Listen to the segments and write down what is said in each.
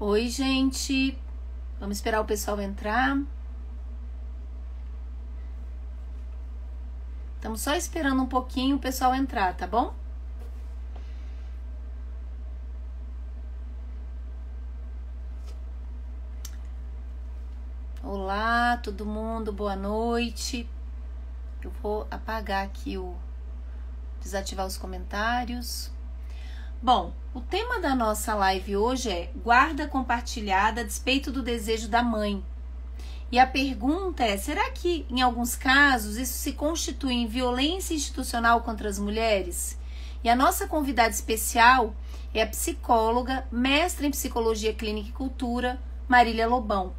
Oi, gente. Vamos esperar o pessoal entrar. Estamos só esperando um pouquinho o pessoal entrar, tá bom? Olá, todo mundo, boa noite. Eu vou apagar aqui desativar os comentários. Bom, o tema da nossa live hoje é guarda compartilhada a despeito do desejo da mãe. E a pergunta é, será que em alguns casos isso se constitui em violência institucional contra as mulheres? E a nossa convidada especial é a psicóloga, mestra em psicologia clínica e cultura, Marília Lobão.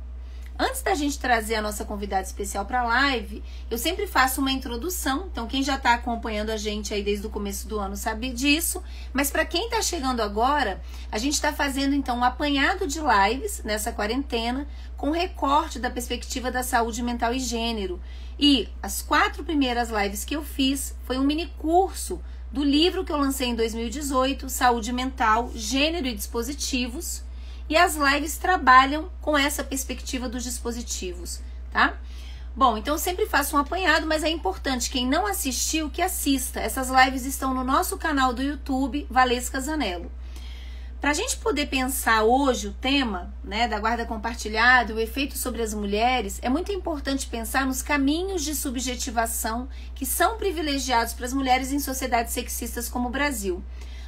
Antes da gente trazer a nossa convidada especial para a live, eu sempre faço uma introdução. Então, quem já está acompanhando a gente aí desde o começo do ano sabe disso. Mas para quem está chegando agora, a gente está fazendo então um apanhado de lives nessa quarentena, com recorte da perspectiva da saúde mental e gênero. E as 4 primeiras lives que eu fiz foi um mini curso do livro que eu lancei em 2018, Saúde Mental, Gênero e Dispositivos. E as lives trabalham com essa perspectiva dos dispositivos, tá? Bom, então eu sempre faço um apanhado, mas é importante, quem não assistiu, que assista. Essas lives estão no nosso canal do YouTube, Valesca Zanello. Para a gente poder pensar hoje o tema, né, da guarda compartilhada, o efeito sobre as mulheres, é muito importante pensar nos caminhos de subjetivação que são privilegiados para as mulheres em sociedades sexistas como o Brasil.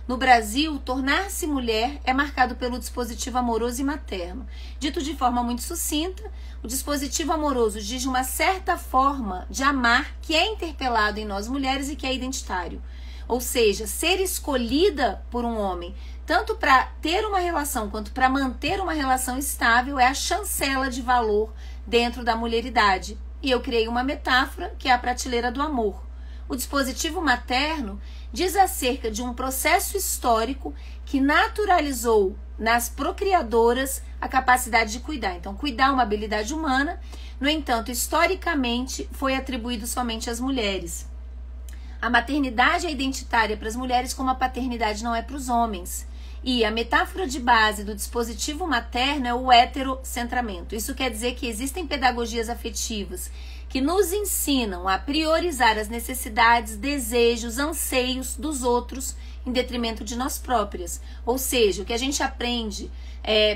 No Brasil, tornar-se mulher é marcado pelo dispositivo amoroso e materno. Dito de forma muito sucinta, o dispositivo amoroso diz uma certa forma de amar que é interpelado em nós mulheres e que é identitário. Ou seja, ser escolhida por um homem, tanto para ter uma relação quanto para manter uma relação estável, é a chancela de valor dentro da mulheridade. E eu criei uma metáfora que é a prateleira do amor. O dispositivo materno diz acerca de um processo histórico que naturalizou nas procriadoras a capacidade de cuidar. Então, cuidar é uma habilidade humana, no entanto, historicamente foi atribuído somente às mulheres. A maternidade é identitária para as mulheres como a paternidade não é para os homens. E a metáfora de base do dispositivo materno é o heterocentramento. Isso quer dizer que existem pedagogias afetivas que nos ensinam a priorizar as necessidades, desejos, anseios dos outros em detrimento de nós próprias. Ou seja, o que a gente aprende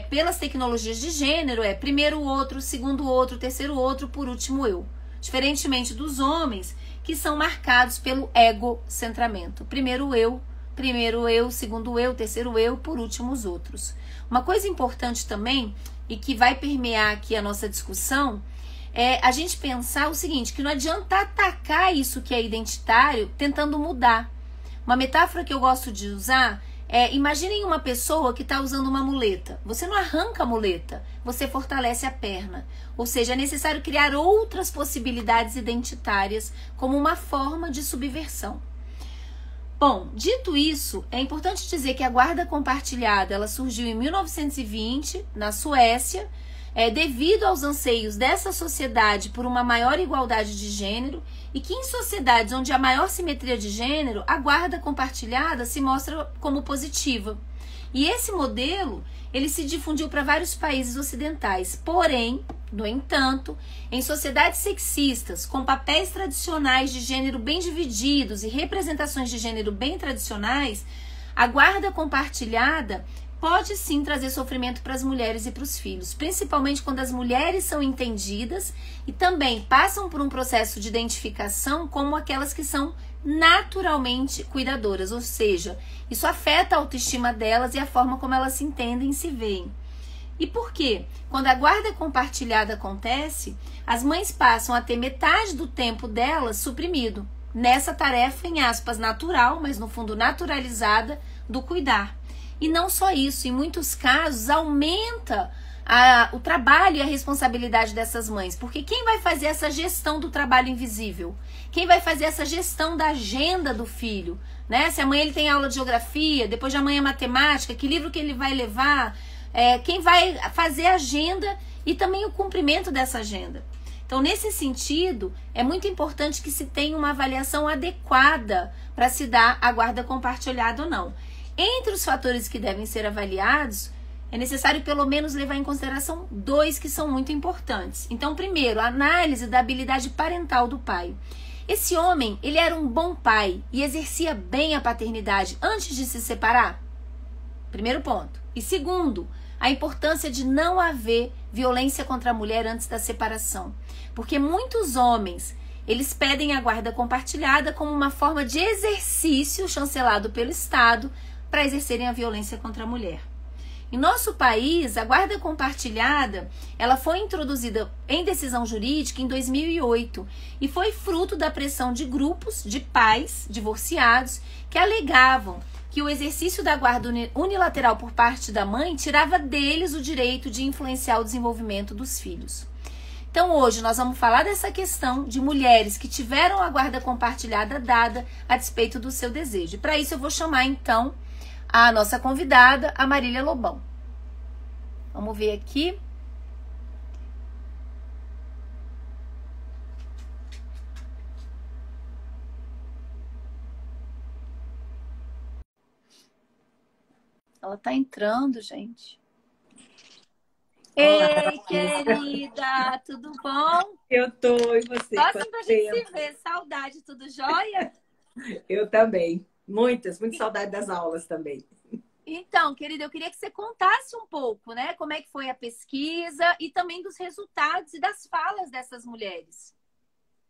pelas tecnologias de gênero é primeiro o outro, segundo o outro, terceiro o outro, por último eu. Diferentemente dos homens, que são marcados pelo egocentramento. Primeiro eu, segundo eu, terceiro eu, por último os outros. Uma coisa importante também, e que vai permear aqui a nossa discussão, é a gente pensar o seguinte, que não adianta atacar isso que é identitário tentando mudar. Uma metáfora que eu gosto de usar é, imaginem uma pessoa que está usando uma muleta. Você não arranca a muleta, você fortalece a perna. Ou seja, é necessário criar outras possibilidades identitárias como uma forma de subversão. Bom, dito isso, é importante dizer que a guarda compartilhada ela surgiu em 1920 na Suécia, devido aos anseios dessa sociedade por uma maior igualdade de gênero, e que em sociedades onde há maior simetria de gênero, a guarda compartilhada se mostra como positiva. E esse modelo, ele se difundiu para vários países ocidentais. Porém, no entanto, em sociedades sexistas, com papéis tradicionais de gênero bem divididos e representações de gênero bem tradicionais, a guarda compartilhada pode sim trazer sofrimento para as mulheres e para os filhos, principalmente quando as mulheres são entendidas e também passam por um processo de identificação como aquelas que são naturalmente cuidadoras, ou seja, isso afeta a autoestima delas e a forma como elas se entendem e se veem. E por quê? Quando a guarda compartilhada acontece, as mães passam a ter metade do tempo delas suprimido, nessa tarefa, em aspas, natural, mas no fundo naturalizada, do cuidar. E não só isso, em muitos casos aumenta o trabalho e a responsabilidade dessas mães, porque quem vai fazer essa gestão do trabalho invisível? Quem vai fazer essa gestão da agenda do filho? Né? Se amanhã ele tem aula de geografia, depois de amanhã matemática, que livro que ele vai levar? Quem vai fazer a agenda e também o cumprimento dessa agenda? Então, nesse sentido, é muito importante que se tenha uma avaliação adequada para se dar a guarda compartilhada ou não. Entre os fatores que devem ser avaliados, é necessário pelo menos levar em consideração dois que são muito importantes. Então, primeiro, a análise da habilidade parental do pai. Esse homem, ele era um bom pai e exercia bem a paternidade antes de se separar? Primeiro ponto. E segundo, a importância de não haver violência contra a mulher antes da separação. Porque muitos homens, eles pedem a guarda compartilhada como uma forma de exercício chancelado pelo Estado para exercerem a violência contra a mulher. Em nosso país, a guarda compartilhada, ela foi introduzida em decisão jurídica em 2008 e foi fruto da pressão de grupos de pais divorciados que alegavam que o exercício da guarda unilateral por parte da mãe tirava deles o direito de influenciar o desenvolvimento dos filhos. Então hoje nós vamos falar dessa questão de mulheres que tiveram a guarda compartilhada dada a despeito do seu desejo. Para isso eu vou chamar então a nossa convidada, a Marília Lobão. Vamos ver aqui. Ela tá entrando, gente. Olá. Ei, querida, tudo bom? Eu tô, e você? Gosto da gente Tempo? se ver. Saudade, tudo jóia? Eu também. Muitas saudades das aulas também. Então, querida, eu queria que você contasse um pouco, né? Como é que foi a pesquisa e também dos resultados e das falas dessas mulheres.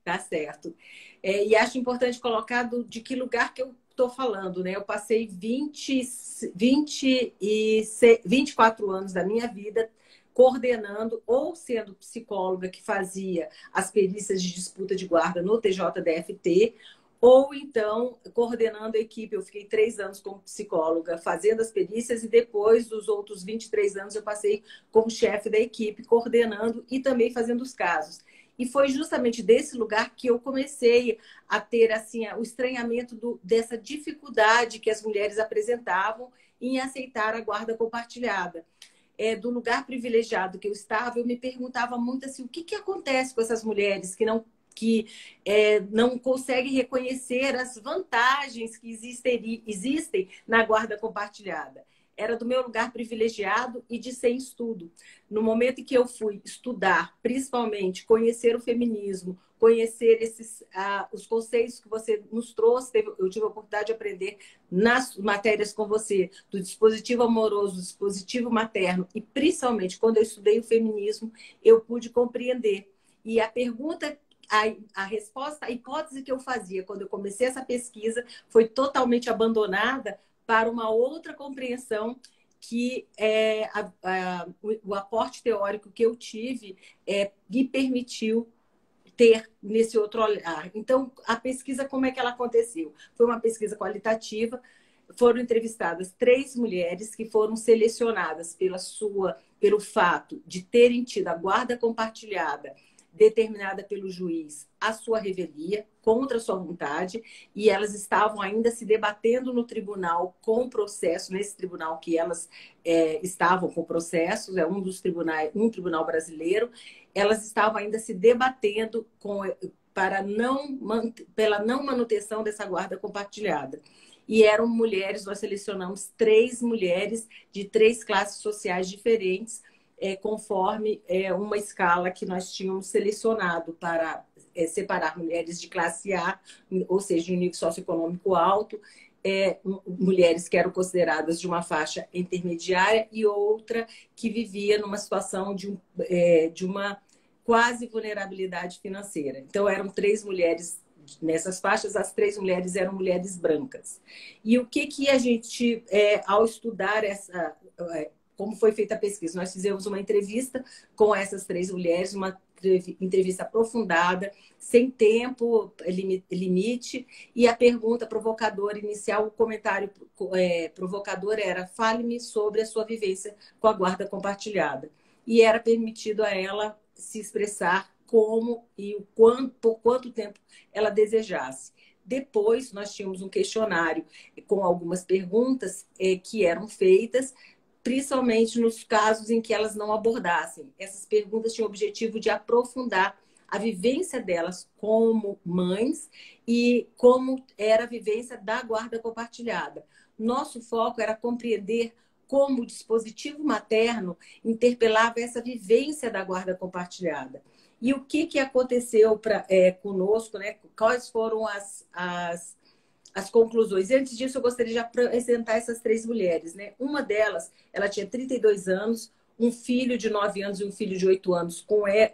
Tá certo. E acho importante colocar de que lugar que eu estou falando, né? Eu passei 24 anos da minha vida coordenando ou sendo psicóloga que fazia as perícias de disputa de guarda no TJDFT, ou então coordenando a equipe. Eu fiquei 3 anos como psicóloga fazendo as perícias e depois dos outros 23 anos eu passei como chefe da equipe, coordenando e também fazendo os casos. E foi justamente desse lugar que eu comecei a ter assim, o estranhamento dessa dificuldade que as mulheres apresentavam em aceitar a guarda compartilhada. Do lugar privilegiado que eu estava, eu me perguntava muito assim, o que acontece com essas mulheres que não conseguem reconhecer as vantagens que existem na guarda compartilhada. Era do meu lugar privilegiado e de sem estudo. No momento em que eu fui estudar, principalmente conhecer o feminismo, conhecer os conceitos que você nos trouxe, eu tive a oportunidade de aprender nas matérias com você, do dispositivo amoroso, do dispositivo materno, e principalmente quando eu estudei o feminismo, eu pude compreender. E a pergunta, a resposta, a hipótese que eu fazia quando eu comecei essa pesquisa foi totalmente abandonada para uma outra compreensão que o aporte teórico que eu tive me permitiu ter nesse outro olhar. Então, a pesquisa, como é que ela aconteceu? Foi uma pesquisa qualitativa, foram entrevistadas 3 mulheres que foram selecionadas pelo fato de terem tido a guarda compartilhada determinada pelo juiz a sua revelia, contra a sua vontade, e elas estavam ainda se debatendo no tribunal com o processo, nesse tribunal que elas estavam com processos, é um dos tribunais, um tribunal brasileiro, elas estavam ainda se debatendo pela não manutenção dessa guarda compartilhada. E eram mulheres, nós selecionamos 3 mulheres de 3 classes sociais diferentes, conforme uma escala que nós tínhamos selecionado para separar mulheres de classe A, ou seja, de um nível socioeconômico alto, mulheres que eram consideradas de uma faixa intermediária e outra que vivia numa situação de uma quase vulnerabilidade financeira. Então, eram 3 mulheres nessas faixas, as 3 mulheres eram mulheres brancas. E o que a gente, ao estudar como foi feita a pesquisa? Nós fizemos uma entrevista com essas 3 mulheres, uma entrevista aprofundada, sem tempo limite, e a pergunta provocadora inicial, o comentário provocador era: fale-me sobre a sua vivência com a guarda compartilhada. E era permitido a ela se expressar como e por quanto tempo ela desejasse. Depois, nós tínhamos um questionário com algumas perguntas que eram feitas, principalmente nos casos em que elas não abordassem. Essas perguntas tinham o objetivo de aprofundar a vivência delas como mães e como era a vivência da guarda compartilhada. Nosso foco era compreender como o dispositivo materno interpelava essa vivência da guarda compartilhada. E o que aconteceu conosco, né? Quais foram as conclusões? E antes disso, eu gostaria de apresentar essas três mulheres, né? Uma delas, ela tinha 32 anos, um filho de 9 anos e um filho de 8 anos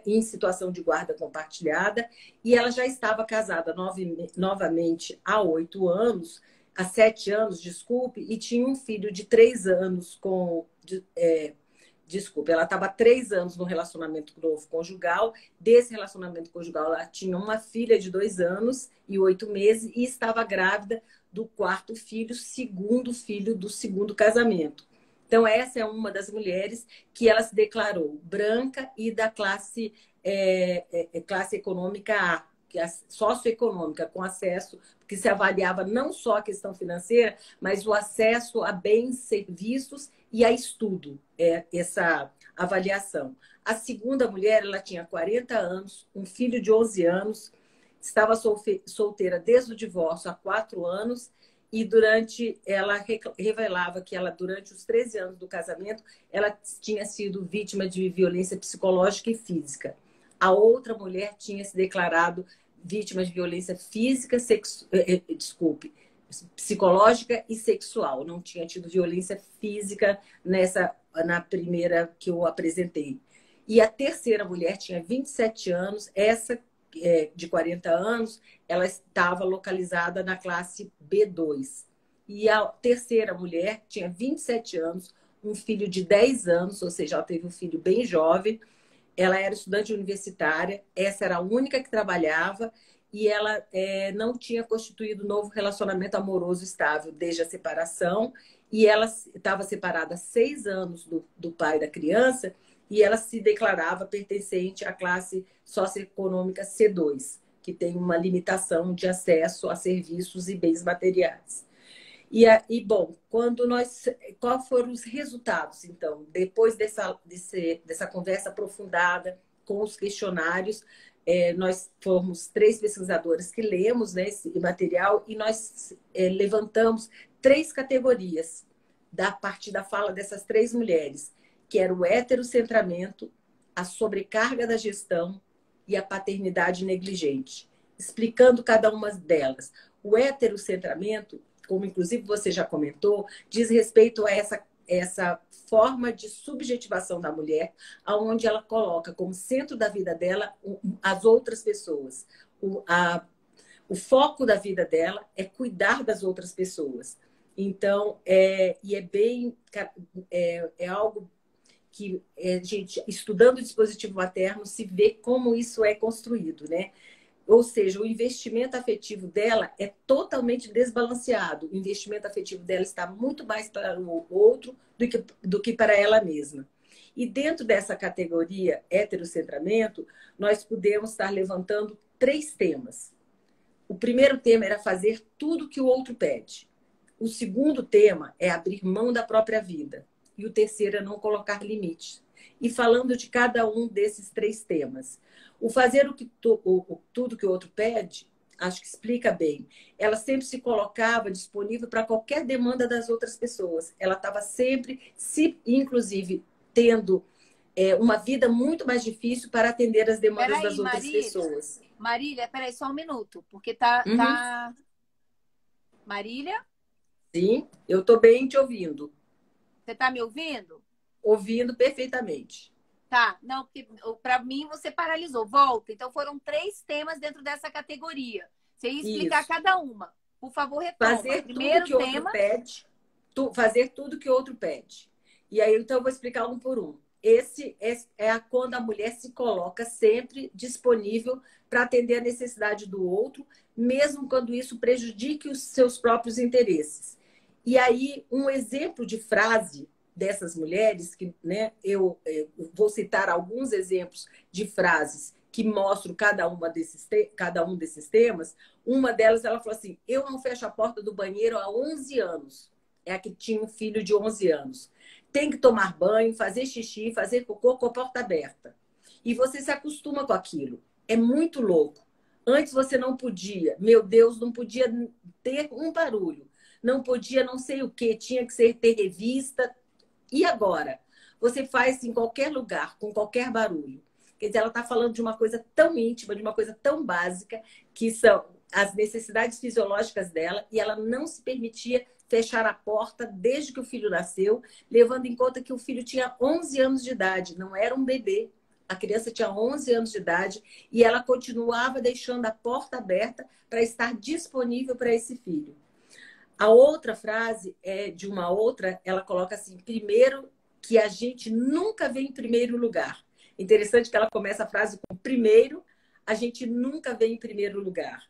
em situação de guarda compartilhada, e ela já estava casada novamente há 8 anos, há 7 anos, desculpe, e tinha um filho de 3 anos desculpe, ela estava há 3 anos no relacionamento novo conjugal. Desse relacionamento conjugal, ela tinha uma filha de 2 anos e 8 meses e estava grávida do quarto filho, segundo filho do segundo casamento. Então, essa é uma das mulheres que ela se declarou branca e da classe econômica A, que é socioeconômica, com acesso, porque se avaliava não só a questão financeira, mas o acesso a bens, serviços e a estudo, essa avaliação. A segunda mulher, ela tinha 40 anos, um filho de 11 anos, estava solteira desde o divórcio há 4 anos, e ela revelava que durante os 13 anos do casamento, ela tinha sido vítima de violência psicológica e física. A outra mulher tinha se declarado vítima de violência física, psicológica e sexual. Não tinha tido violência física na primeira que eu apresentei. E a terceira mulher tinha 27 anos, essa de 40 anos, ela estava localizada na classe B2. E a terceira mulher tinha 27 anos, um filho de 10 anos, ou seja, ela teve um filho bem jovem. Ela era estudante universitária, essa era a única que trabalhava, e ela não tinha constituído novo relacionamento amoroso estável desde a separação, e ela estava separada há 6 anos do pai da criança, e ela se declarava pertencente à classe socioeconômica C2, que tem uma limitação de acesso a serviços e bens materiais. Bom, quais foram os resultados, então, depois dessa conversa aprofundada com os questionários? Nós fomos 3 pesquisadoras que lemos, né, esse material, e nós levantamos 3 categorias a partir da fala dessas 3 mulheres, que era o heterocentramento, a sobrecarga da gestão e a paternidade negligente, explicando cada uma delas. O heterocentramento, como inclusive você já comentou, diz respeito a essa forma de subjetivação da mulher, onde ela coloca como centro da vida dela as outras pessoas. O foco da vida dela é cuidar das outras pessoas. Então, é algo que gente, estudando o dispositivo materno, se vê como isso é construído, né? Ou seja, o investimento afetivo dela é totalmente desbalanceado. O investimento afetivo dela está muito mais para o outro do que para ela mesma. E dentro dessa categoria heterocentramento, nós pudemos estar levantando 3 temas. O primeiro tema era fazer tudo que o outro pede. O segundo tema é abrir mão da própria vida. E o terceiro é não colocar limites. E falando de cada um desses 3 temas. O fazer tudo que o outro pede, acho que explica bem. Ela sempre se colocava disponível para qualquer demanda das outras pessoas. Ela estava sempre, inclusive, tendo uma vida muito mais difícil para atender as demandas das outras pessoas. Marília, peraí, só um minuto, porque tá... Marília? Sim, eu estou bem te ouvindo. Você está me ouvindo? Ouvindo perfeitamente. Tá, não, porque para mim você paralisou. Volta. Então foram 3 temas dentro dessa categoria. Você ia explicar Isso. cada uma. Por favor, retoma. Fazer Primeiro tudo que tema... outro pede. Fazer tudo que outro pede. E aí, então, eu vou explicar um por um. Esse quando a mulher se coloca sempre disponível para atender a necessidade do outro, mesmo quando isso prejudique os seus próprios interesses. E aí, um exemplo de frase dessas mulheres, que, né, eu vou citar alguns exemplos de frases que mostram cada um desses temas. Uma delas, ela falou assim: eu não fecho a porta do banheiro há 11 anos. É a que tinha um filho de 11 anos. Tem que tomar banho, fazer xixi, fazer cocô com a porta aberta. E você se acostuma com aquilo. É muito louco. Antes você não podia, meu Deus, não podia ter um barulho. Não podia não sei o quê, tinha que ter revista. E agora? Você faz em qualquer lugar, com qualquer barulho. Quer dizer, ela está falando de uma coisa tão íntima, de uma coisa tão básica, que são as necessidades fisiológicas dela, e ela não se permitia fechar a porta desde que o filho nasceu, levando em conta que o filho tinha 11 anos de idade, não era um bebê. A criança tinha 11 anos de idade e ela continuava deixando a porta aberta para estar disponível para esse filho. A outra frase é de uma outra, ela coloca assim: primeiro, que a gente nunca vem em primeiro lugar. Interessante que ela começa a frase com primeiro, a gente nunca vem em primeiro lugar.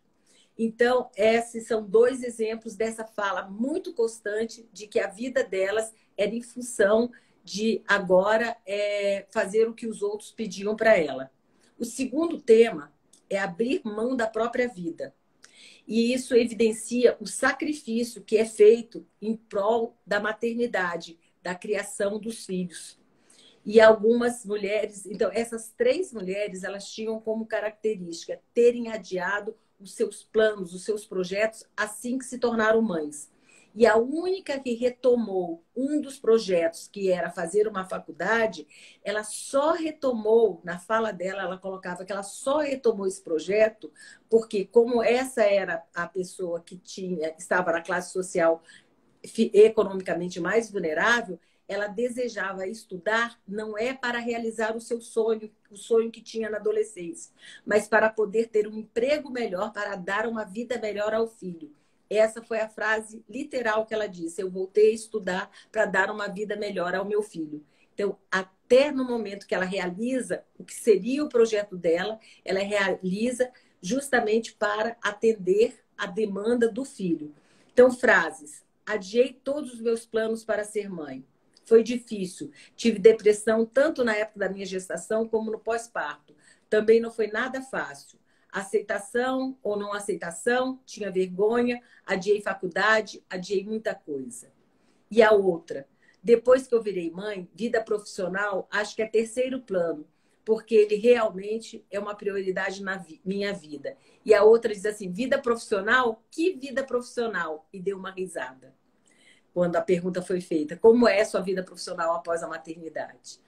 Então, esses são dois exemplos dessa fala muito constante de que a vida delas era em função de agora fazer o que os outros pediam para ela. O segundo tema é abrir mão da própria vida. E isso evidencia o sacrifício que é feito em prol da maternidade, da criação dos filhos. E algumas mulheres, então essas 3 mulheres, elas tinham como característica terem adiado os seus planos, os seus projetos assim que se tornaram mães. E a única que retomou um dos projetos, que era fazer uma faculdade, ela só retomou, na fala dela, ela colocava que ela só retomou esse projeto porque, como essa era a pessoa que estava na classe social economicamente mais vulnerável, ela desejava estudar não é para realizar o seu sonho, o sonho que tinha na adolescência, mas para poder ter um emprego melhor, para dar uma vida melhor ao filho. Essa foi a frase literal que ela disse: eu voltei a estudar para dar uma vida melhor ao meu filho. Então, até no momento que ela realiza o que seria o projeto dela, ela realiza justamente para atender a demanda do filho. Então, frases: adiei todos os meus planos para ser mãe. Foi difícil. Tive depressão tanto na época da minha gestação como no pós-parto. Também não foi nada fácil. Aceitação ou não aceitação, tinha vergonha, adiei faculdade, adiei muita coisa. E a outra: depois que eu virei mãe, vida profissional, acho que é terceiro plano, porque ele realmente é uma prioridade na minha vida. E a outra diz assim: vida profissional? Que vida profissional? E deu uma risada quando a pergunta foi feita: como é a sua vida profissional após a maternidade?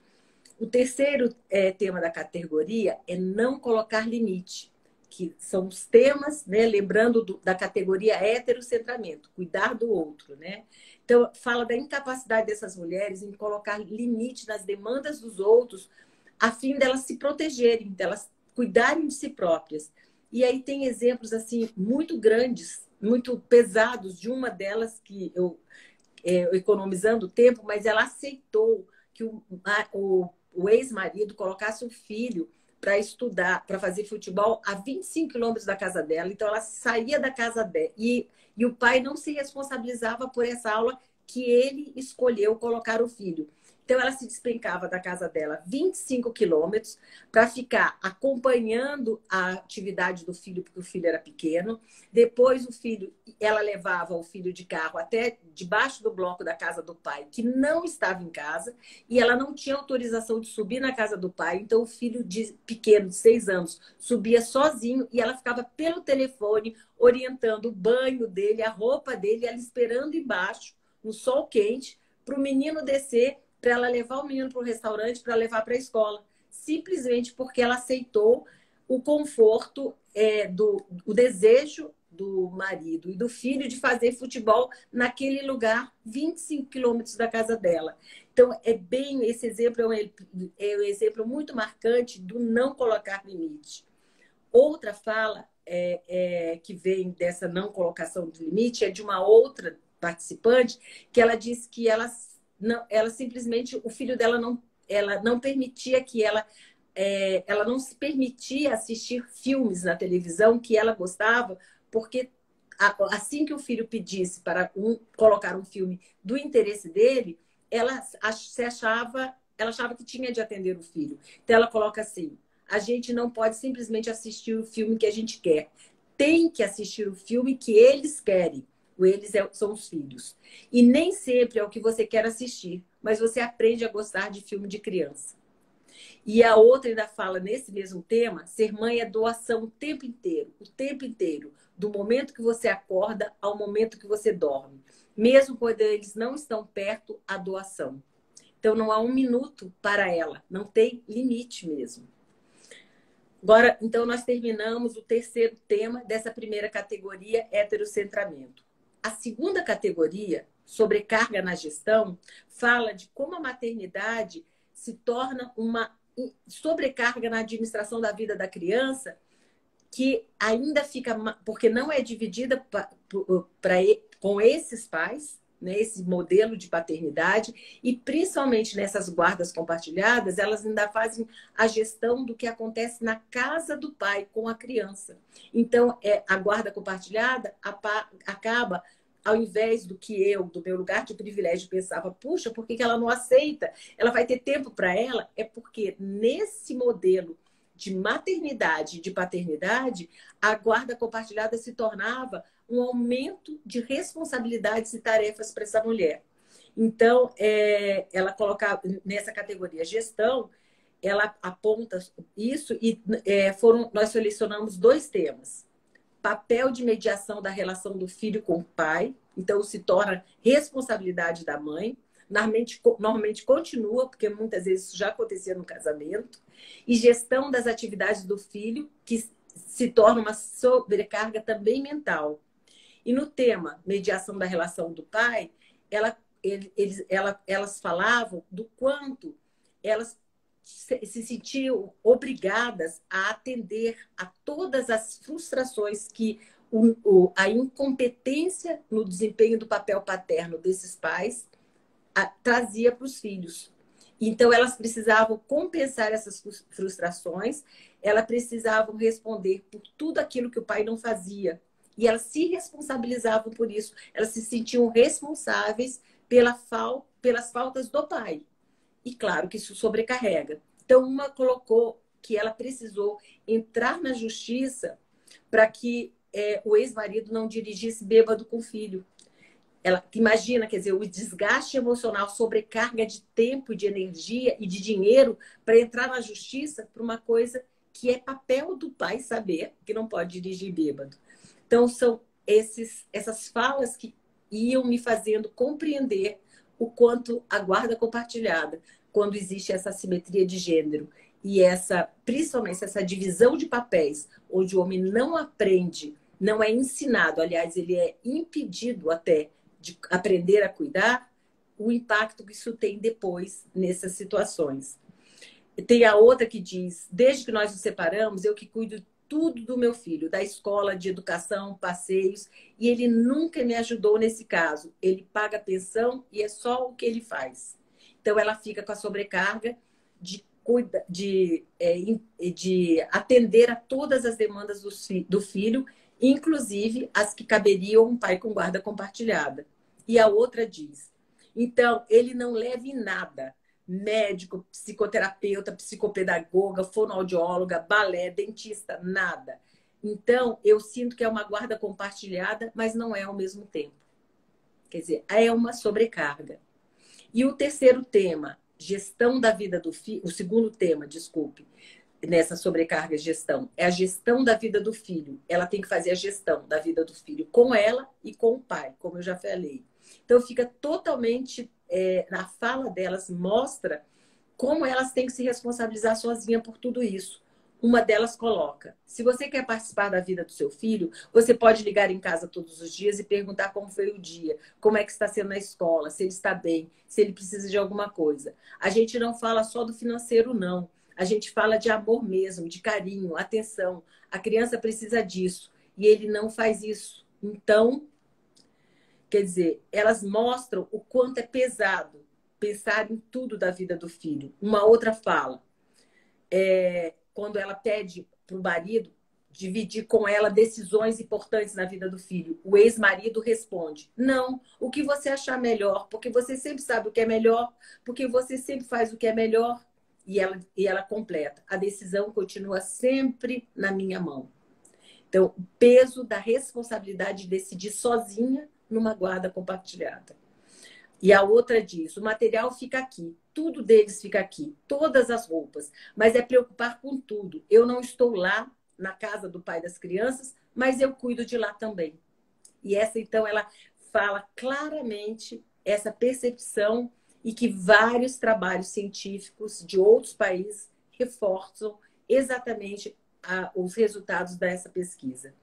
O terceiro tema da categoria é não colocar limite, que são os temas, né, lembrando da categoria heterocentramento, cuidar do outro, né? Então, fala da incapacidade dessas mulheres em colocar limite nas demandas dos outros, a fim delas se protegerem, delas cuidarem de si próprias. E aí tem exemplos assim muito grandes, muito pesados, de uma delas que economizando tempo, mas ela aceitou que o ex-marido colocasse o filho para estudar, para fazer futebol a 25 quilômetros da casa dela. Então, ela saía da casa dela. E o pai não se responsabilizava por essa aula que ele escolheu colocar o filho. Então, ela se despencava da casa dela 25 quilômetros para ficar acompanhando a atividade do filho, porque o filho era pequeno. Depois, ela levava o filho de carro até debaixo do bloco da casa do pai, que não estava em casa, e ela não tinha autorização de subir na casa do pai. Então, o filho pequeno, de 6 anos, subia sozinho e ela ficava pelo telefone orientando o banho dele, a roupa dele, ela esperando embaixo, no sol quente, para o menino descer, para ela levar o menino para o restaurante, para levar para a escola. Simplesmente porque ela aceitou o conforto, o desejo do marido e do filho de fazer futebol naquele lugar, 25 quilômetros da casa dela. Então, esse exemplo é um exemplo muito marcante do não colocar limite. Outra fala que vem dessa não colocação de limite é de uma outra participante, que ela disse que ela simplesmente, o filho dela ela não permitia que ela não se permitia assistir filmes na televisão que ela gostava, porque assim que o filho pedisse para colocar um filme do interesse dele, ela achava que tinha de atender o filho. Então ela coloca assim: a gente não pode simplesmente assistir o filme que a gente quer. Tem que assistir o filme que eles querem. Eles são os filhos. E nem sempre é o que você quer assistir, mas você aprende a gostar de filme de criança. E a outra ainda fala nesse mesmo tema: ser mãe é doação o tempo inteiro, do momento que você acorda ao momento que você dorme. Mesmo quando eles não estão perto, a doação. Então, não há um minuto para ela, não tem limite mesmo. Agora, então, nós terminamos o terceiro tema dessa primeira categoria, heterocentramento. A segunda categoria, sobrecarga na gestão, fala de como a maternidade se torna uma sobrecarga na administração da vida da criança, que ainda fica, porque não é dividida com esses pais, né, esse modelo de paternidade, e principalmente nessas guardas compartilhadas, elas ainda fazem a gestão do que acontece na casa do pai com a criança. Então, a guarda compartilhada acaba, ao invés do que eu, do meu lugar de privilégio, pensava, puxa, por que ela não aceita? Ela vai ter tempo para ela? É porque nesse modelo de maternidade e de paternidade, a guarda compartilhada se tornava um aumento de responsabilidades e tarefas para essa mulher. Então, ela colocava nessa categoria gestão, ela aponta isso e nós selecionamos 2 temas. Papel de mediação da relação do filho com o pai, então se torna responsabilidade da mãe, normalmente continua, porque muitas vezes isso já acontecia no casamento, e gestão das atividades do filho, que se torna uma sobrecarga também mental. E no tema mediação da relação do pai, elas falavam do quanto elas se sentiam obrigadas a atender a todas as frustrações que a incompetência no desempenho do papel paterno desses pais trazia para os filhos. Então, elas precisavam compensar essas frustrações, elas precisavam responder por tudo aquilo que o pai não fazia. E elas se responsabilizavam por isso. Elas se sentiam responsáveis pelas faltas do pai. E claro que isso sobrecarrega. Então, uma colocou que ela precisou entrar na justiça para que o ex-marido não dirigisse bêbado com o filho. Ela imagina, quer dizer, o desgaste emocional, sobrecarga de tempo, de energia e de dinheiro para entrar na justiça por uma coisa que é papel do pai saber que não pode dirigir bêbado. Então, são essas falas que iam me fazendo compreender o quanto a guarda compartilhada, quando existe essa assimetria de gênero e principalmente essa divisão de papéis, onde o homem não aprende, não é ensinado, aliás, ele é impedido até de aprender a cuidar, o impacto que isso tem depois nessas situações. Tem a outra que diz, desde que nós nos separamos, eu que cuido tudo do meu filho, da escola, de educação, passeios, e ele nunca me ajudou nesse caso. Ele paga pensão e é só o que ele faz. Então, ela fica com a sobrecarga de atender a todas as demandas do filho, inclusive as que caberiam um pai com guarda compartilhada. E a outra diz, então, ele não leva em nada. Médico, psicoterapeuta, psicopedagoga, fonoaudióloga, balé, dentista, nada. Então, eu sinto que é uma guarda compartilhada, mas não é ao mesmo tempo. Quer dizer, é uma sobrecarga. E o terceiro tema, gestão da vida do filho, o segundo tema, desculpe, nessa sobrecarga gestão, é a gestão da vida do filho. Ela tem que fazer a gestão da vida do filho com ela e com o pai, como eu já falei. Então, fica totalmente... na fala delas, mostra como elas têm que se responsabilizar sozinha por tudo isso. Uma delas coloca, se você quer participar da vida do seu filho, você pode ligar em casa todos os dias e perguntar como foi o dia, como é que está sendo na escola, se ele está bem, se ele precisa de alguma coisa. A gente não fala só do financeiro, não. A gente fala de amor mesmo, de carinho, atenção. A criança precisa disso e ele não faz isso. Então, quer dizer, elas mostram o quanto é pesado pensar em tudo da vida do filho. Uma outra fala, quando ela pede para o marido dividir com ela decisões importantes na vida do filho, o ex-marido responde, não, o que você achar melhor, porque você sempre sabe o que é melhor, porque você sempre faz o que é melhor. E ela completa, a decisão continua sempre na minha mão. Então, o peso da responsabilidade de decidir sozinha numa guarda compartilhada. E a outra diz, o material fica aqui, tudo deles fica aqui, todas as roupas, mas é preocupar com tudo. Eu não estou lá na casa do pai das crianças, mas eu cuido de lá também. E essa, então, ela fala claramente essa percepção e que vários trabalhos científicos de outros países reforçam exatamente os resultados dessa pesquisa.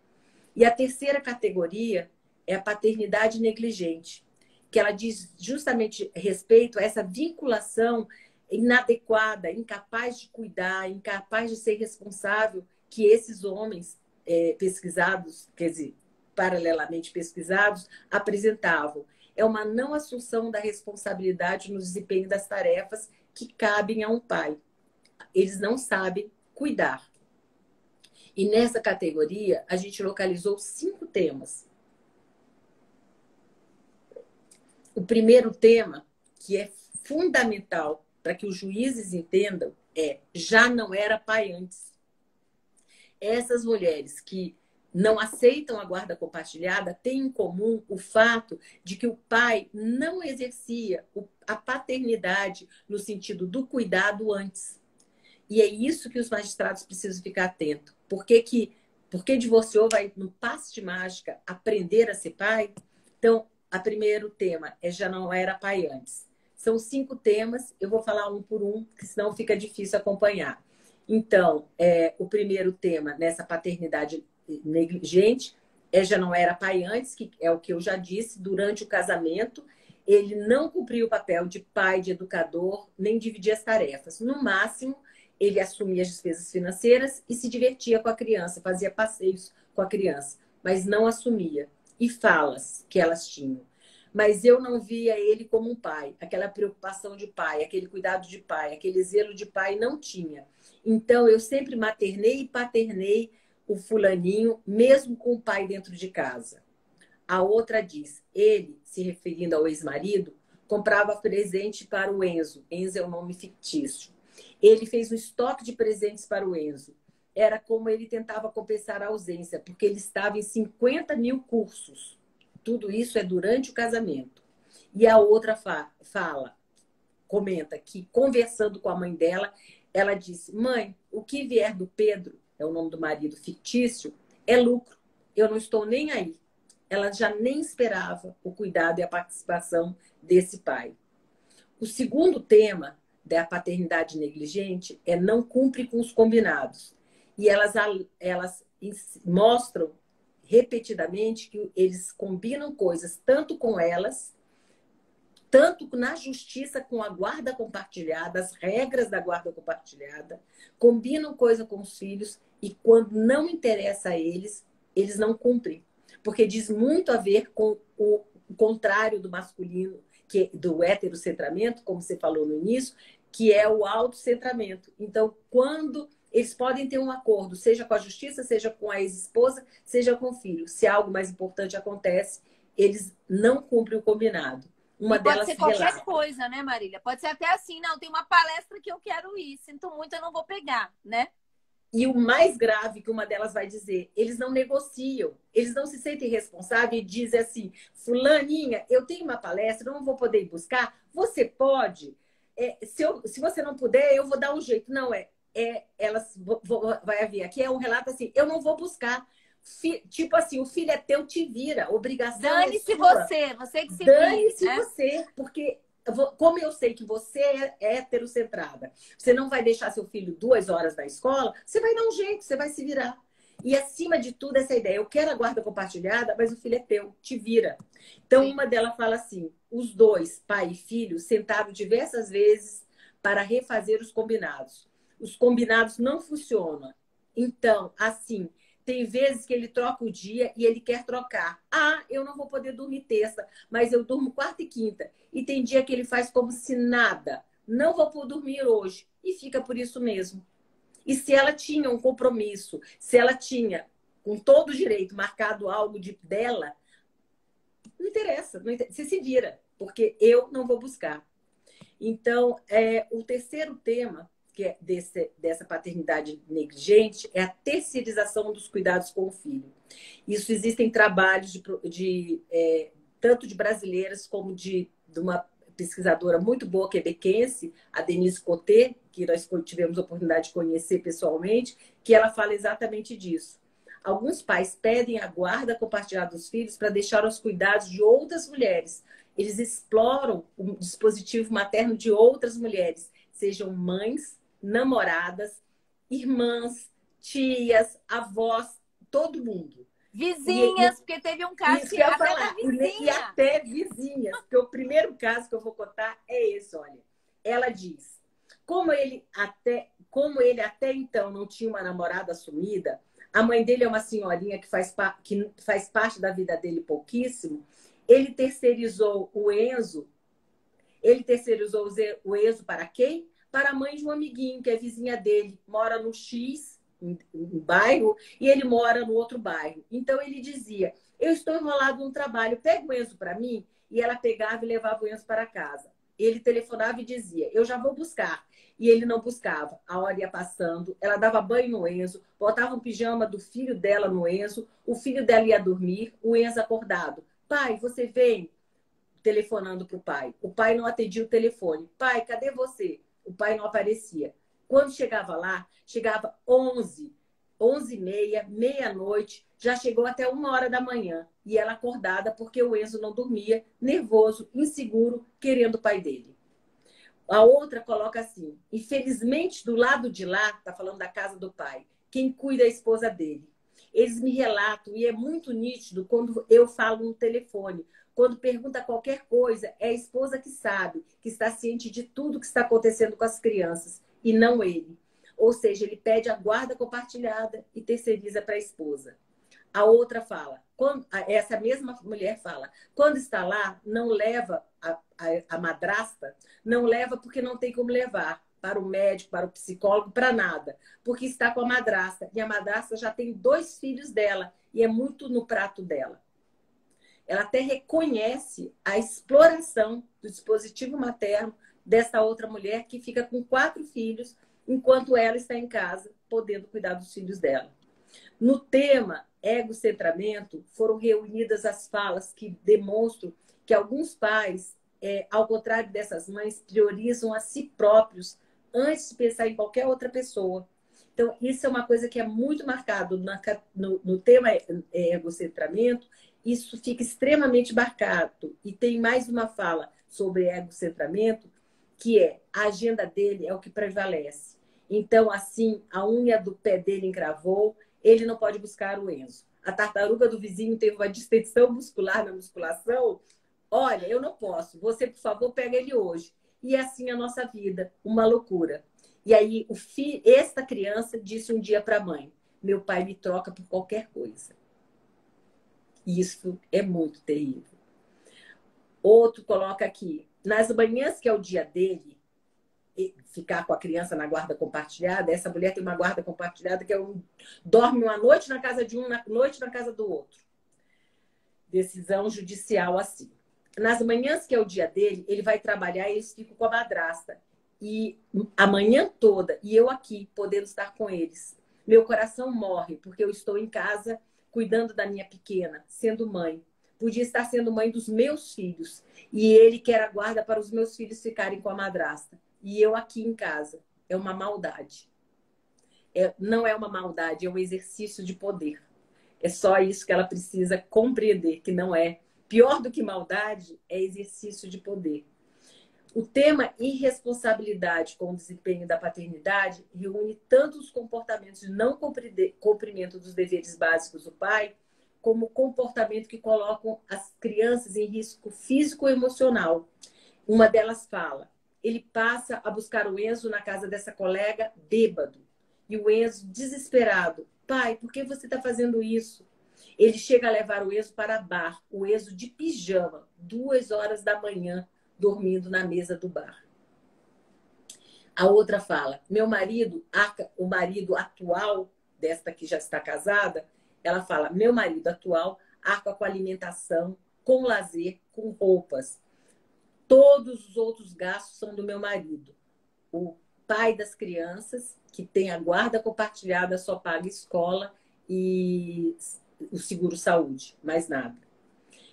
E a terceira categoria é a paternidade negligente, que ela diz justamente respeito a essa vinculação inadequada, incapaz de cuidar, incapaz de ser responsável que esses homens pesquisados, quer dizer, paralelamente pesquisados, apresentavam. É uma não assunção da responsabilidade no desempenho das tarefas que cabem a um pai. Eles não sabem cuidar. E nessa categoria, a gente localizou 5 temas. O primeiro tema, que é fundamental para que os juízes entendam, é: já não era pai antes. Essas mulheres que não aceitam a guarda compartilhada têm em comum o fato de que o pai não exercia a paternidade no sentido do cuidado antes. E é isso que os magistrados precisam ficar atentos. Porque divorciou vai, no passe de mágica, aprender a ser pai? Então, o primeiro tema é: já não era pai antes. São 5 temas, eu vou falar um por um, porque senão fica difícil acompanhar. Então, o primeiro tema nessa paternidade negligente já não era pai antes, que é o que eu já disse. Durante o casamento, ele não cumpriu o papel de pai, de educador, nem dividia as tarefas. No máximo, ele assumia as despesas financeiras e se divertia com a criança, fazia passeios com a criança, mas não assumia. E falas que elas tinham. Mas eu não via ele como um pai. Aquela preocupação de pai, aquele cuidado de pai, aquele zelo de pai não tinha. Então, eu sempre maternei e paternei o fulaninho, mesmo com o pai dentro de casa. A outra diz: ele, se referindo ao ex-marido, comprava presente para o Enzo. Enzo é um nome fictício. Ele fez um estoque de presentes para o Enzo. Era como ele tentava compensar a ausência, porque ele estava em 50 mil cursos. Tudo isso é durante o casamento. E a outra comenta que, conversando com a mãe dela, ela disse: mãe, o que vier do Pedro, é o nome do marido fictício, é lucro. Eu não estou nem aí. Ela já nem esperava o cuidado e a participação desse pai. O segundo tema da paternidade negligente é: não cumpre com os combinados. E elas mostram repetidamente que eles combinam coisas tanto com elas, tanto na justiça com a guarda compartilhada, as regras da guarda compartilhada, combinam coisa com os filhos e quando não interessa a eles, eles não cumprem. Porque diz muito a ver com o contrário do masculino, do heterocentramento, como você falou no início, que é o autocentramento. Então, quando eles podem ter um acordo, seja com a justiça, seja com a ex-esposa, seja com o filho. Se algo mais importante acontece, eles não cumprem o combinado. Uma delas pode ser qualquer coisa, né, Marília? Pode ser até assim: não, tem uma palestra que eu quero ir, sinto muito, eu não vou pegar, né? E o mais grave que uma delas vai dizer: eles não negociam, eles não se sentem responsáveis e dizem assim: fulaninha, eu tenho uma palestra, eu não vou poder ir buscar, você pode? Se você não puder, eu vou dar um jeito. Não elas vai haver. Aqui é um relato assim: eu não vou buscar. Tipo assim, o filho é teu, te vira. Obrigação Dane-se é sua. você que se Dane-se né? você, porque como eu sei que você é heterocentrada, você não vai deixar seu filho 2 horas na escola, você vai dar um jeito, você vai se virar. E acima de tudo, essa ideia: eu quero a guarda compartilhada, mas o filho é teu, te vira. Então, uma delas fala assim: os dois, pai e filho, sentaram diversas vezes para refazer os combinados. Os combinados não funcionam. Então, assim, tem vezes que ele troca o dia e ele quer trocar. Ah, eu não vou poder dormir terça, mas eu durmo quarta e quinta. E tem dia que ele faz como se nada. Não vou poder dormir hoje. E fica por isso mesmo. E se ela tinha um compromisso, se ela tinha, com todo o direito, marcado algo dela, não interessa, você se vira, porque eu não vou buscar. Então, o terceiro tema que é dessa paternidade negligente é a terceirização dos cuidados com o filho. Isso existem trabalhos tanto de brasileiras como de uma pesquisadora muito boa quebequense, a Denise Coté, que nós tivemos a oportunidade de conhecer pessoalmente, que ela fala exatamente disso. Alguns pais pedem a guarda compartilhada dos filhos para deixar aos cuidados de outras mulheres. Eles exploram o dispositivo materno de outras mulheres, sejam mães, namoradas, irmãs, tias, avós, todo mundo. Vizinhas, porque teve um caso isso que eu ia até falar. da vizinha. E até vizinhas, porque o primeiro caso que eu vou contar é esse, olha. Ela diz, como ele até então não tinha uma namorada assumida, a mãe dele é uma senhorinha que faz parte da vida dele pouquíssimo, ele terceirizou o Enzo para quem? Para a mãe de um amiguinho, que é vizinha dele, mora no X, um bairro, e ele mora no outro bairro. Então ele dizia, eu estou enrolado no trabalho, pega o Enzo para mim, e ela pegava e levava o Enzo para casa. Ele telefonava e dizia, eu já vou buscar. E ele não buscava. A hora ia passando, ela dava banho no Enzo, botava um pijama do filho dela no Enzo, o filho dela ia dormir, o Enzo acordado. Pai, você vem? Telefonando para o pai. O pai não atendia o telefone. Pai, cadê você? O pai não aparecia. Quando chegava lá, chegava 11h30, meia-noite, já chegou até 1h da manhã. E ela acordada porque o Enzo não dormia, nervoso, inseguro, querendo o pai dele. A outra coloca assim, infelizmente do lado de lá, tá falando da casa do pai, quem cuida é a esposa dele. Eles me relatam, e é muito nítido quando eu falo no telefone. Quando pergunta qualquer coisa, é a esposa que sabe, que está ciente de tudo que está acontecendo com as crianças, e não ele. Ou seja, ele pede a guarda compartilhada e terceiriza para a esposa. A outra fala, essa mesma mulher fala, quando está lá, não leva a madrasta, não leva porque não tem como levar para o médico, para o psicólogo, para nada, porque está com a madrasta, e a madrasta já tem 2 filhos dela, e é muito no prato dela. Ela até reconhece a exploração do dispositivo materno dessa outra mulher que fica com 4 filhos, enquanto ela está em casa, podendo cuidar dos filhos dela. No tema egocentramento, foram reunidas as falas que demonstram que alguns pais, ao contrário dessas mães, priorizam a si próprios antes de pensar em qualquer outra pessoa. Então, isso é uma coisa que é muito marcado no tema egocentramento. Isso fica extremamente marcado. E tem mais uma fala sobre egocentramento, que é a agenda dele é o que prevalece. Então, assim, a unha do pé dele encravou, ele não pode buscar o Enzo. A tartaruga do vizinho teve uma distensão muscular na musculação. Olha, eu não posso. Você, por favor, pega ele hoje. E é assim a nossa vida, uma loucura. E aí, esta criança disse um dia para a mãe, meu pai me troca por qualquer coisa. Isso é muito terrível. Outro coloca aqui, nas manhãs que é o dia dele, ficar com a criança na guarda compartilhada, essa mulher tem uma guarda compartilhada que dorme uma noite na casa de um, uma noite na casa do outro. Decisão judicial assim. Nas manhãs que é o dia dele, ele vai trabalhar e eles ficam com a madrasta. E a manhã toda, e eu aqui, podendo estar com eles. Meu coração morre, porque eu estou em casa cuidando da minha pequena, sendo mãe. Podia estar sendo mãe dos meus filhos. E ele quer a guarda para os meus filhos ficarem com a madrasta. E eu aqui em casa. É uma maldade. Não é uma maldade, é um exercício de poder. É só isso que ela precisa compreender, que não é. Pior do que maldade é exercício de poder. O tema irresponsabilidade com o desempenho da paternidade reúne tanto os comportamentos de não cumprimento dos deveres básicos do pai, como comportamento que colocam as crianças em risco físico e emocional. Uma delas fala, ele passa a buscar o Enzo na casa dessa colega bêbado. E o Enzo, desesperado, pai, por que você está fazendo isso? Ele chega a levar o Enzo para bar, o Enzo de pijama, 2h da manhã, dormindo na mesa do bar. A outra fala, meu marido, o marido atual desta que já está casada, ela fala, meu marido atual arca com alimentação, com lazer, com roupas. Todos os outros gastos são do meu marido. O pai das crianças, que tem a guarda compartilhada, só paga escola e o seguro-saúde, mais nada.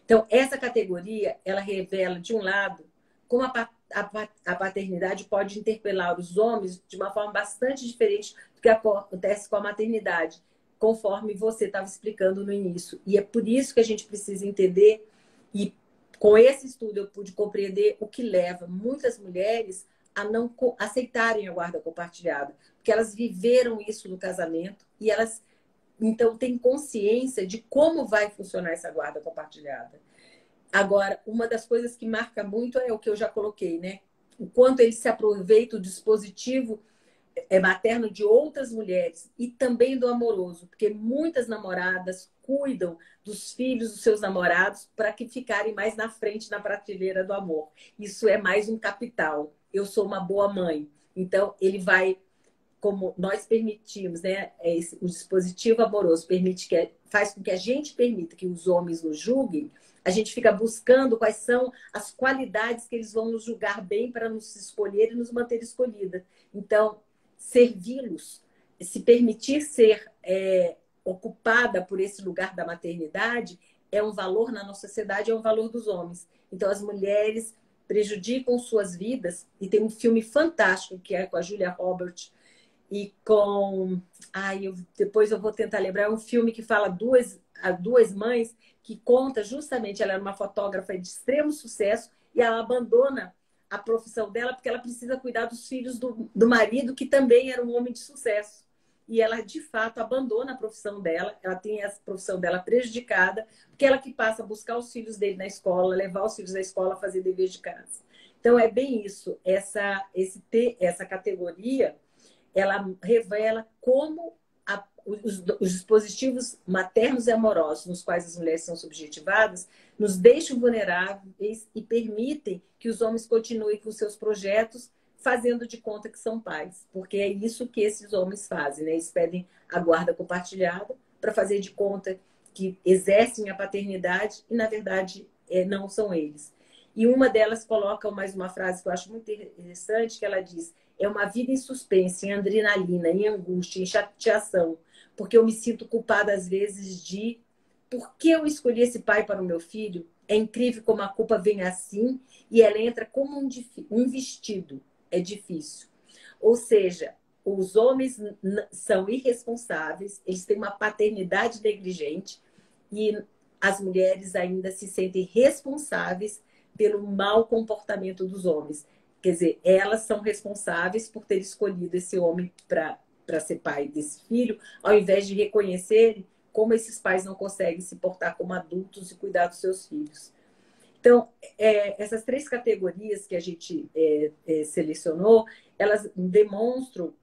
Então, essa categoria, ela revela, de um lado, como a paternidade pode interpelar os homens de uma forma bastante diferente do que acontece com a maternidade. conforme você estava explicando no início. E é por isso que a gente precisa entender, e com esse estudo eu pude compreender o que leva muitas mulheres a não aceitarem a guarda compartilhada, porque elas viveram isso no casamento e elas, então, têm consciência de como vai funcionar essa guarda compartilhada. Agora, uma das coisas que marca muito é o que eu já coloquei, né? O quanto ele se aproveita o dispositivo materno de outras mulheres e também do amoroso, porque muitas namoradas cuidam dos filhos dos seus namorados para que ficarem mais na frente na prateleira do amor. Isso é mais um capital. Eu sou uma boa mãe. Então, ele vai, como nós permitimos, né? O dispositivo amoroso faz com que a gente permita que os homens nos julguem. A gente fica buscando quais são as qualidades que eles vão nos julgar bem para nos escolher e nos manter escolhida. Então, servi-los, se permitir ser ocupada por esse lugar da maternidade é um valor na nossa sociedade, é um valor dos homens. Então, as mulheres prejudicam suas vidas, e tem um filme fantástico que é com a Julia Roberts e com... depois eu vou tentar lembrar, é um filme que fala duas mães, que conta justamente, ela era uma fotógrafa de extremo sucesso e ela abandona a profissão dela porque ela precisa cuidar dos filhos do marido, que também era um homem de sucesso. E ela, de fato, abandona a profissão dela, ela tem a profissão dela prejudicada, porque ela que passa a buscar os filhos dele na escola, levar os filhos da escola a fazer dever de casa. Então, é bem isso. Essa categoria, ela revela como os dispositivos maternos e amorosos nos quais as mulheres são subjetivadas nos deixam vulneráveis e permitem que os homens continuem com seus projetos fazendo de conta que são pais. Porque é isso que esses homens fazem, né? Eles pedem a guarda compartilhada para fazer de conta que exercem a paternidade e, na verdade, não são eles. E uma delas coloca mais uma frase que eu acho muito interessante, que ela diz: é uma vida em suspense, em adrenalina, em angústia, em chateação, porque eu me sinto culpada às vezes de por que eu escolhi esse pai para o meu filho. É incrível como a culpa vem assim e ela entra como um vestido. É difícil. Ou seja, os homens são irresponsáveis, eles têm uma paternidade negligente e as mulheres ainda se sentem responsáveis pelo mau comportamento dos homens. Quer dizer, elas são responsáveis por ter escolhido esse homem para ser pai desse filho, ao invés de reconhecerem como esses pais não conseguem se portar como adultos e cuidar dos seus filhos. Então, essas três categorias que a gente selecionou, elas demonstram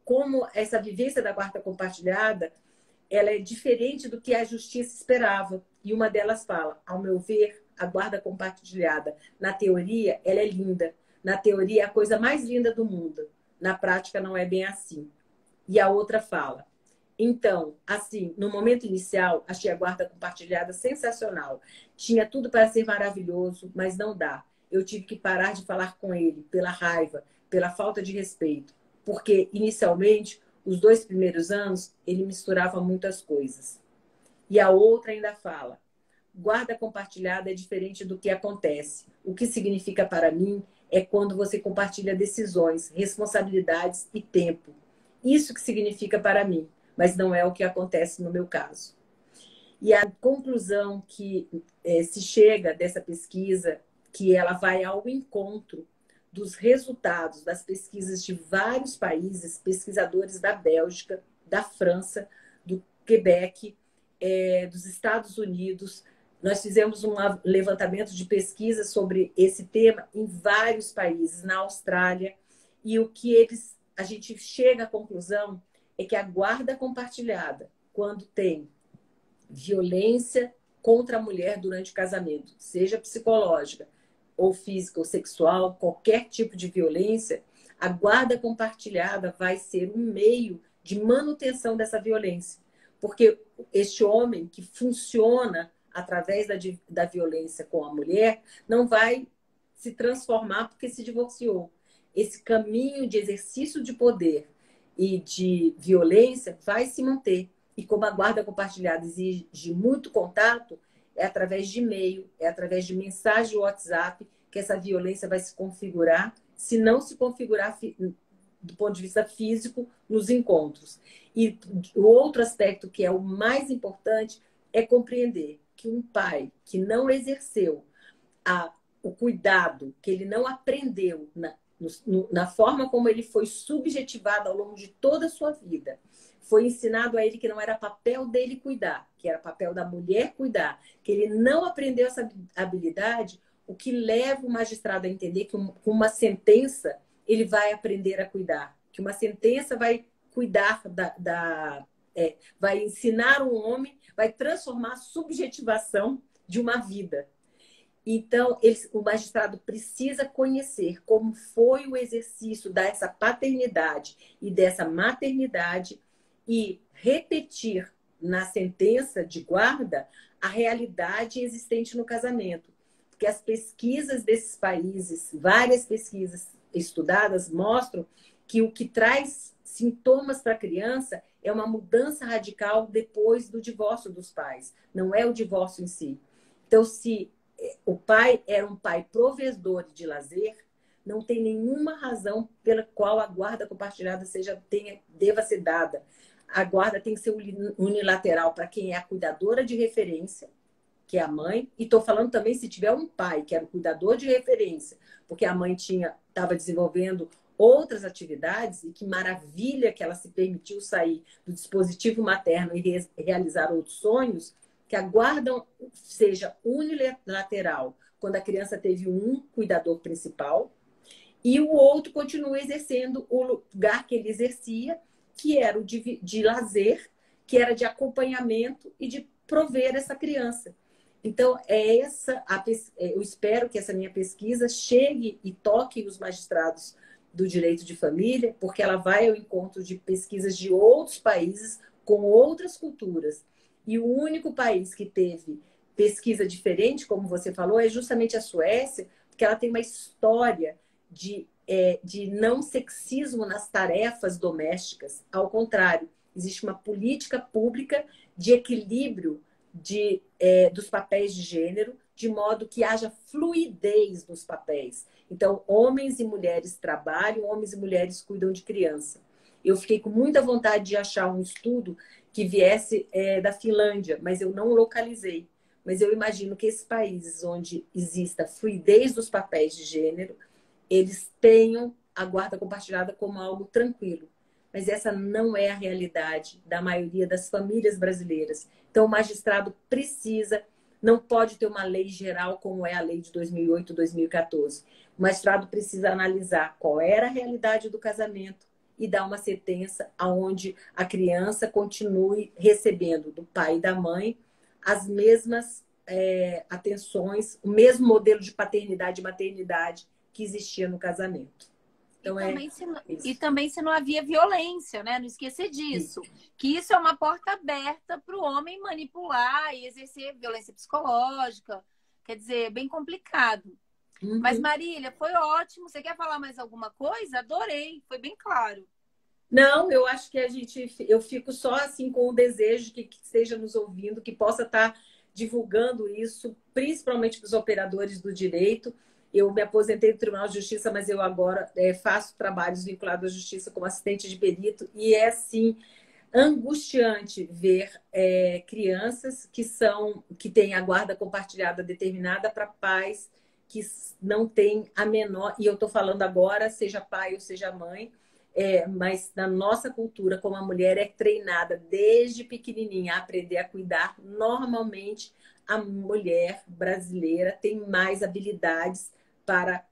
como essa vivência da guarda compartilhada ela é diferente do que a justiça esperava. E uma delas fala: ao meu ver, a guarda compartilhada, na teoria, ela é linda. Na teoria, é a coisa mais linda do mundo. Na prática, não é bem assim. E a outra fala: então, assim, no momento inicial, achei a guarda compartilhada sensacional. Tinha tudo para ser maravilhoso, mas não dá. Eu tive que parar de falar com ele pela raiva, pela falta de respeito. Porque, inicialmente, os 2 primeiros anos, ele misturava muitas coisas. E a outra ainda fala: guarda compartilhada é diferente do que acontece. O que significa para mim é quando você compartilha decisões, responsabilidades e tempo. Isso que significa para mim, mas não é o que acontece no meu caso. E a conclusão que se chega dessa pesquisa, que ela vai ao encontro dos resultados das pesquisas de vários países, pesquisadores da Bélgica, da França, do Quebec, dos Estados Unidos. Nós fizemos um levantamento de pesquisa sobre esse tema em vários países, na Austrália, e o que a gente chega à conclusão é que a guarda compartilhada, quando tem violência contra a mulher durante o casamento, seja psicológica, ou física ou sexual, qualquer tipo de violência, a guarda compartilhada vai ser um meio de manutenção dessa violência. Porque este homem que funciona através da violência com a mulher não vai se transformar porque se divorciou. Esse caminho de exercício de poder e de violência vai se manter. E como a guarda compartilhada exige muito contato, é através de e-mail, é através de mensagem WhatsApp que essa violência vai se configurar. Se não se configurar do ponto de vista físico nos encontros. E o outro aspecto que é o mais importante é compreender que um pai que não exerceu o cuidado, que ele não aprendeu na forma como ele foi subjetivado ao longo de toda a sua vida, foi ensinado a ele que não era papel dele cuidar, que era papel da mulher cuidar, que ele não aprendeu essa habilidade, o que leva o magistrado a entender que com uma sentença ele vai aprender a cuidar, que uma sentença vai cuidar vai ensinar um homem, vai transformar a subjetivação de uma vida. Então, o magistrado precisa conhecer como foi o exercício dessa paternidade e dessa maternidade e repetir na sentença de guarda a realidade existente no casamento. Porque as pesquisas desses países, várias pesquisas estudadas, mostram que o que traz sintomas para a criança é uma mudança radical depois do divórcio dos pais, não é o divórcio em si. Então, se o pai era um pai provedor de lazer, não tem nenhuma razão pela qual a guarda compartilhada deva ser dada. A guarda tem que ser unilateral para quem é a cuidadora de referência, que é a mãe. E estou falando também se tiver um pai que era o cuidador de referência, porque a mãe estava desenvolvendo outras atividades, e que maravilha que ela se permitiu sair do dispositivo materno e realizar outros sonhos, que a guarda seja unilateral quando a criança teve um cuidador principal e o outro continua exercendo o lugar que ele exercia, que era o de lazer, que era de acompanhamento e de prover essa criança. Então, eu espero que essa minha pesquisa chegue e toque os magistrados do direito de família, porque ela vai ao encontro de pesquisas de outros países com outras culturas. E o único país que teve pesquisa diferente, como você falou, é justamente a Suécia, porque ela tem uma história de não sexismo nas tarefas domésticas. Ao contrário, existe uma política pública de equilíbrio dos papéis de gênero, de modo que haja fluidez nos papéis. Então, homens e mulheres trabalham, homens e mulheres cuidam de criança. Eu fiquei com muita vontade de achar um estudo que viesse da Finlândia, mas eu não localizei. Mas eu imagino que esses países onde exista fluidez dos papéis de gênero, eles tenham a guarda compartilhada como algo tranquilo. Mas essa não é a realidade da maioria das famílias brasileiras. Então, o magistrado não pode ter uma lei geral como é a lei de 2008, 2014. O magistrado precisa analisar qual era a realidade do casamento e dar uma sentença onde a criança continue recebendo do pai e da mãe as mesmas atenções, o mesmo modelo de paternidade e maternidade que existia no casamento. Então, e também se não havia violência, né? Não esquecer disso. Que isso é uma porta aberta para o homem manipular e exercer violência psicológica. Quer dizer, bem complicado. Uhum. Mas, Marília, foi ótimo. Você quer falar mais alguma coisa? Adorei, foi bem claro. Não, eu acho que eu fico só assim com o desejo que esteja nos ouvindo, que possa estar divulgando isso, principalmente para os operadores do direito. Eu me aposentei do Tribunal de Justiça, mas eu agora faço trabalhos vinculados à justiça como assistente de perito, e é assim angustiante ver crianças que têm a guarda compartilhada determinada para pais que não têm a menor, e eu estou falando agora, seja pai ou seja mãe, mas na nossa cultura, como a mulher é treinada desde pequenininha a aprender a cuidar, normalmente a mulher brasileira tem mais habilidades para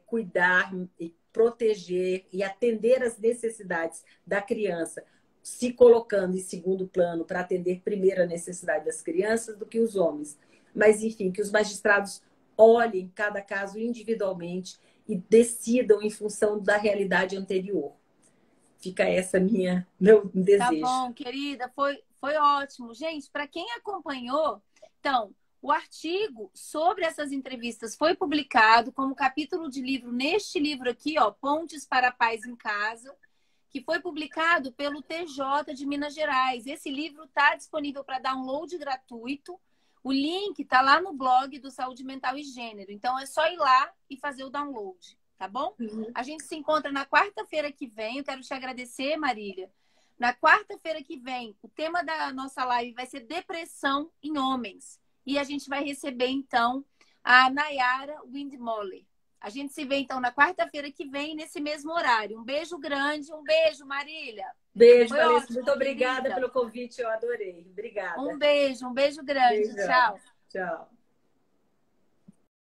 cuidar e proteger e atender às necessidades da criança, se colocando em segundo plano para atender primeiro a necessidade das crianças do que os homens. Mas, enfim, que os magistrados olhem cada caso individualmente e decidam em função da realidade anterior. Fica meu desejo. Tá bom, querida, foi ótimo. Gente, para quem acompanhou, então, o artigo sobre essas entrevistas foi publicado como capítulo de livro neste livro aqui, ó, Pontes para Pais em Casa, que foi publicado pelo TJ de Minas Gerais. Esse livro está disponível para download gratuito. O link está lá no blog do Saúde Mental e Gênero. Então, é só ir lá e fazer o download, tá bom? Uhum. A gente se encontra na quarta-feira que vem. Eu quero te agradecer, Marília. Na quarta-feira que vem, o tema da nossa live vai ser depressão em homens. E a gente vai receber, então, a Nayara Windmoller. A gente se vê, então, na quarta-feira que vem, nesse mesmo horário. Um beijo grande, um beijo, Marília. Beijo, Foi Vanessa. ótimo, Muito obrigada querida. pelo convite, eu adorei. Obrigada. Um beijo grande. Beijão. Tchau. Tchau.